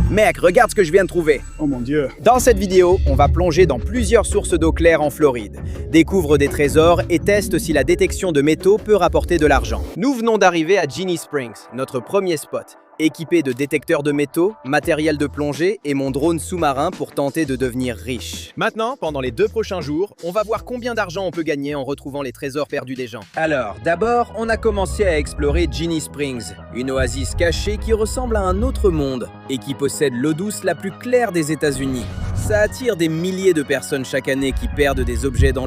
Mec, regarde ce que je viens de trouver. Oh mon Dieu. Dans cette vidéo, on va plonger dans plusieurs sources d'eau claire en Floride, découvre des trésors et teste si la détection de métaux peut rapporter de l'argent. Nous venons d'arriver à Ginnie Springs, notre premier spot, équipé de détecteurs de métaux, matériel de plongée et mon drone sous-marin pour tenter de devenir riche. Maintenant, pendant les 2 prochains jours, on va voir combien d'argent on peut gagner en retrouvant les trésors perdus des gens. Alors, d'abord, on a commencé à explorer Ginnie Springs, une oasis cachée qui ressemble à un autre monde et qui possède l'eau douce la plus claire des États-Unis. Ça attire des milliers de personnes chaque année qui perdent des objets dans...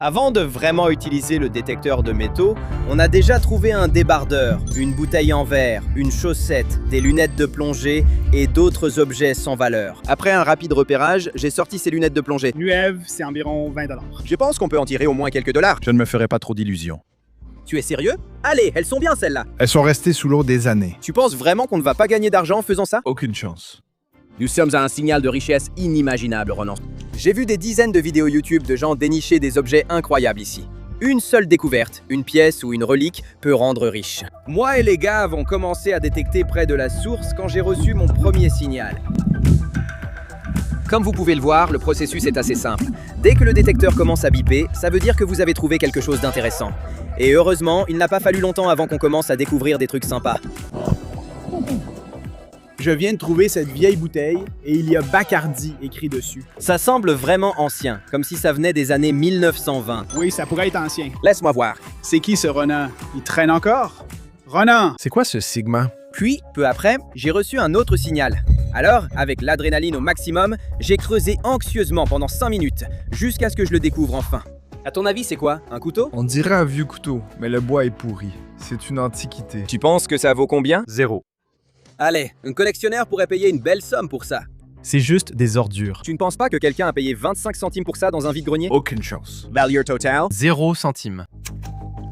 Avant de vraiment utiliser le détecteur de métaux, on a déjà trouvé un débardeur, une bouteille en verre, une chaussette, des lunettes de plongée et d'autres objets sans valeur. Après un rapide repérage, j'ai sorti ces lunettes de plongée. Nuève, c'est environ 20 $. Je pense qu'on peut en tirer au moins quelques dollars. Je ne me ferai pas trop d'illusions. Tu es sérieux? Allez, elles sont bien celles-là. Elles sont restées sous l'eau des années. Tu penses vraiment qu'on ne va pas gagner d'argent en faisant ça? Aucune chance. Nous sommes à un signal de richesse inimaginable, Ronan. J'ai vu des dizaines de vidéos YouTube de gens dénicher des objets incroyables ici. Une seule découverte, une pièce ou une relique, peut rendre riche. Moi et les gars avons commencé à détecter près de la source quand j'ai reçu mon premier signal. Comme vous pouvez le voir, le processus est assez simple. Dès que le détecteur commence à biper, ça veut dire que vous avez trouvé quelque chose d'intéressant. Et heureusement, il n'a pas fallu longtemps avant qu'on commence à découvrir des trucs sympas. Je viens de trouver cette vieille bouteille et il y a Bacardi écrit dessus. Ça semble vraiment ancien, comme si ça venait des années 1920. Oui, ça pourrait être ancien. Laisse-moi voir. C'est qui ce Ronan? Il traîne encore? Ronan! C'est quoi ce Sigma? Puis, peu après, j'ai reçu un autre signal. Alors, avec l'adrénaline au maximum, j'ai creusé anxieusement pendant 5 minutes, jusqu'à ce que je le découvre enfin. À ton avis, c'est quoi? Un couteau? On dirait un vieux couteau, mais le bois est pourri. C'est une antiquité. Tu penses que ça vaut combien? 0. Allez, un collectionneur pourrait payer une belle somme pour ça. C'est juste des ordures. Tu ne penses pas que quelqu'un a payé 25 centimes pour ça dans un vide-grenier? Aucune chance. Value total? 0 centime.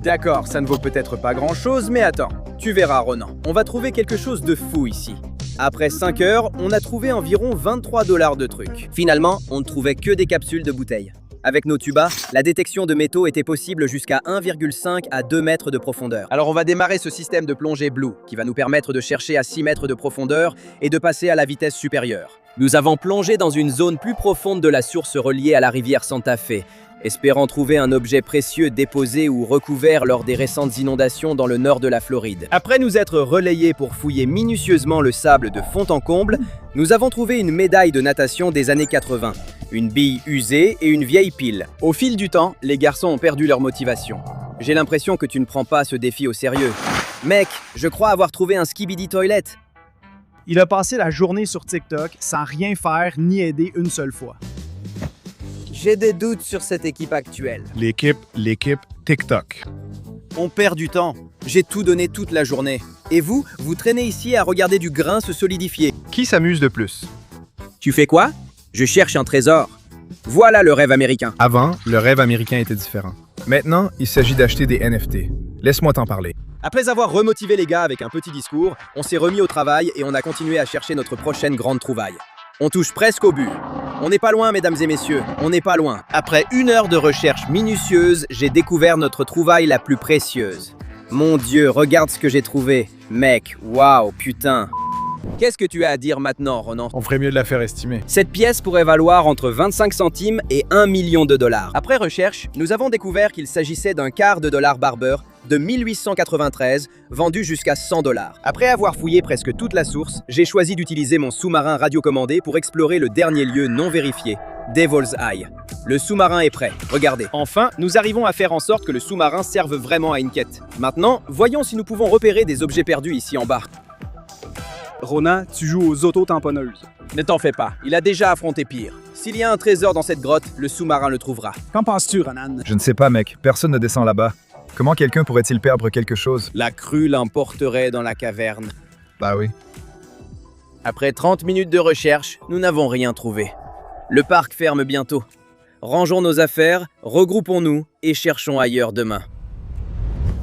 D'accord, ça ne vaut peut-être pas grand-chose, mais attends. Tu verras, Ronan. On va trouver quelque chose de fou ici. Après 5 heures, on a trouvé environ 23 $ de trucs. Finalement, on ne trouvait que des capsules de bouteilles. Avec nos tubas, la détection de métaux était possible jusqu'à 1,5 à 2 mètres de profondeur. Alors on va démarrer ce système de plongée Blue, qui va nous permettre de chercher à 6 mètres de profondeur et de passer à la vitesse supérieure. Nous avons plongé dans une zone plus profonde de la source reliée à la rivière Santa Fe, espérant trouver un objet précieux déposé ou recouvert lors des récentes inondations dans le nord de la Floride. Après nous être relayés pour fouiller minutieusement le sable de fond en comble, nous avons trouvé une médaille de natation des années 80, une bille usée et une vieille pile. Au fil du temps, les garçons ont perdu leur motivation. J'ai l'impression que tu ne prends pas ce défi au sérieux. Mec, je crois avoir trouvé un skibidi toilet. Il a passé la journée sur TikTok sans rien faire ni aider une seule fois. J'ai des doutes sur cette équipe actuelle. L'équipe TikTok. On perd du temps. J'ai tout donné toute la journée. Et vous traînez ici à regarder du grain se solidifier. Qui s'amuse de plus? Tu fais quoi? Je cherche un trésor. Voilà le rêve américain. Avant, le rêve américain était différent. Maintenant, il s'agit d'acheter des NFT. Laisse-moi t'en parler. Après avoir remotivé les gars avec un petit discours, on s'est remis au travail et on a continué à chercher notre prochaine grande trouvaille. On touche presque au but. On n'est pas loin, mesdames et messieurs, on n'est pas loin. Après 1 heure de recherche minutieuse, j'ai découvert notre trouvaille la plus précieuse. Mon Dieu, regarde ce que j'ai trouvé. Mec, waouh, putain. Qu'est-ce que tu as à dire maintenant, Ronan? On ferait mieux de la faire estimer. Cette pièce pourrait valoir entre 25 centimes et 1 million de dollars. Après recherche, nous avons découvert qu'il s'agissait d'un quart de dollar Barber de 1893, vendu jusqu'à 100 $. Après avoir fouillé presque toute la source, j'ai choisi d'utiliser mon sous-marin radiocommandé pour explorer le dernier lieu non vérifié, Devil's Eye. Le sous-marin est prêt, regardez. Enfin, nous arrivons à faire en sorte que le sous-marin serve vraiment à une quête. Maintenant, voyons si nous pouvons repérer des objets perdus ici en bas. Ronan, tu joues aux auto-tamponneuses. Ne t'en fais pas, il a déjà affronté pire. S'il y a un trésor dans cette grotte, le sous-marin le trouvera. Qu'en penses-tu, Ronan? Je ne sais pas, mec. Personne ne descend là-bas. Comment quelqu'un pourrait-il perdre quelque chose? La crue l'emporterait dans la caverne. Bah oui. Après 30 minutes de recherche, nous n'avons rien trouvé. Le parc ferme bientôt. Rangeons nos affaires, regroupons-nous et cherchons ailleurs demain.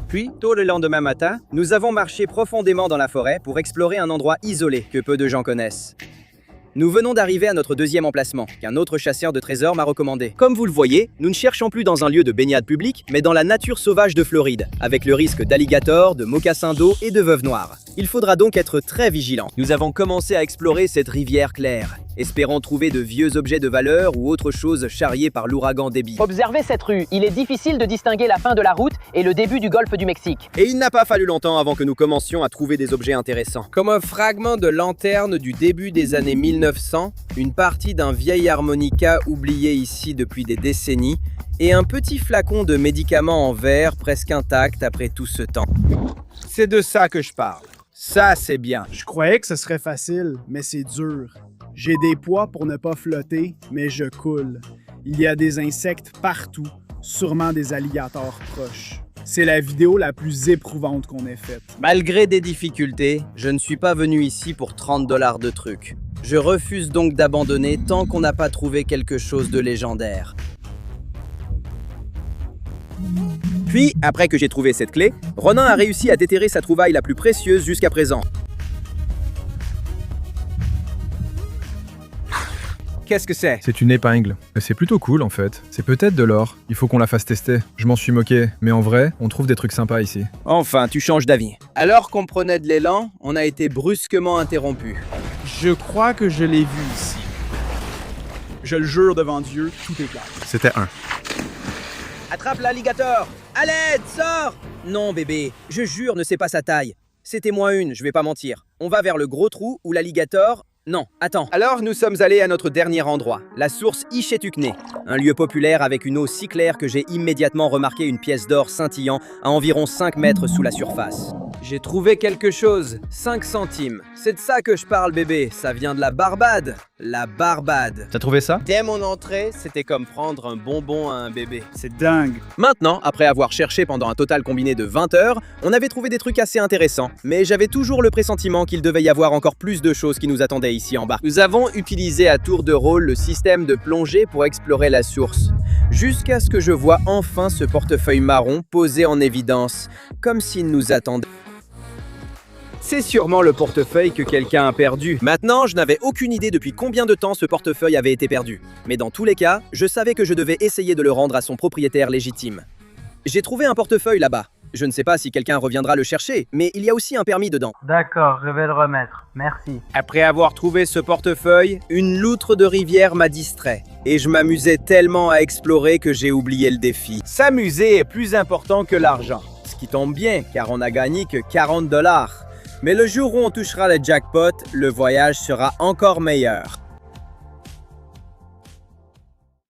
Puis, tôt le lendemain matin, nous avons marché profondément dans la forêt pour explorer un endroit isolé que peu de gens connaissent. Nous venons d'arriver à notre deuxième emplacement, qu'un autre chasseur de trésors m'a recommandé. Comme vous le voyez, nous ne cherchons plus dans un lieu de baignade public, mais dans la nature sauvage de Floride, avec le risque d'alligators, de mocassins d'eau et de veuves noires. Il faudra donc être très vigilant. Nous avons commencé à explorer cette rivière claire, espérant trouver de vieux objets de valeur ou autre chose charriés par l'ouragan Debby. Observez cette rue, il est difficile de distinguer la fin de la route et le début du golfe du Mexique. Et il n'a pas fallu longtemps avant que nous commencions à trouver des objets intéressants. Comme un fragment de lanterne du début des années 1900, une partie d'un vieil harmonica oublié ici depuis des décennies, et un petit flacon de médicaments en verre presque intact après tout ce temps. C'est de ça que je parle. Ça, c'est bien. Je croyais que ce serait facile, mais c'est dur. J'ai des poids pour ne pas flotter, mais je coule. Il y a des insectes partout, sûrement des alligators proches. C'est la vidéo la plus éprouvante qu'on ait faite. Malgré des difficultés, je ne suis pas venu ici pour 30 $ de trucs. Je refuse donc d'abandonner tant qu'on n'a pas trouvé quelque chose de légendaire. Puis, après que j'ai trouvé cette clé, Ronan a réussi à déterrer sa trouvaille la plus précieuse jusqu'à présent. Qu'est-ce que c'est? C'est une épingle. C'est plutôt cool en fait. C'est peut-être de l'or. Il faut qu'on la fasse tester. Je m'en suis moqué, mais en vrai, on trouve des trucs sympas ici. Enfin, tu changes d'avis. Alors qu'on prenait de l'élan, on a été brusquement interrompu. Je crois que je l'ai vu ici. Je le jure devant Dieu, tout est clair. C'était un. Attrape l'alligator! À l'aide, sors! Non, bébé, je jure, ne sais pas sa taille. C'était -1, je vais pas mentir. On va vers le gros trou où l'alligator... Non, attends. Alors, nous sommes allés à notre dernier endroit, la source Ishetukne, un lieu populaire avec une eau si claire que j'ai immédiatement remarqué une pièce d'or scintillant à environ 5 mètres sous la surface. J'ai trouvé quelque chose, 5 centimes. C'est de ça que je parle, bébé, ça vient de la Barbade. La Barbade. T'as trouvé ça? Dès mon entrée, c'était comme prendre un bonbon à un bébé. C'est dingue. Maintenant, après avoir cherché pendant un total combiné de 20 heures, on avait trouvé des trucs assez intéressants, mais j'avais toujours le pressentiment qu'il devait y avoir encore plus de choses qui nous attendaient ici en bas. Nous avons utilisé à tour de rôle le système de plongée pour explorer la source, jusqu'à ce que je vois enfin ce portefeuille marron posé en évidence, comme s'il nous attendait. C'est sûrement le portefeuille que quelqu'un a perdu. Maintenant, je n'avais aucune idée depuis combien de temps ce portefeuille avait été perdu. Mais dans tous les cas, je savais que je devais essayer de le rendre à son propriétaire légitime. J'ai trouvé un portefeuille là-bas. Je ne sais pas si quelqu'un reviendra le chercher, mais il y a aussi un permis dedans. D'accord, je vais le remettre. Merci. Après avoir trouvé ce portefeuille, une loutre de rivière m'a distrait. Et je m'amusais tellement à explorer que j'ai oublié le défi. S'amuser est plus important que l'argent. Ce qui tombe bien, car on n'a gagné que 40 $. Mais le jour où on touchera le jackpot, le voyage sera encore meilleur.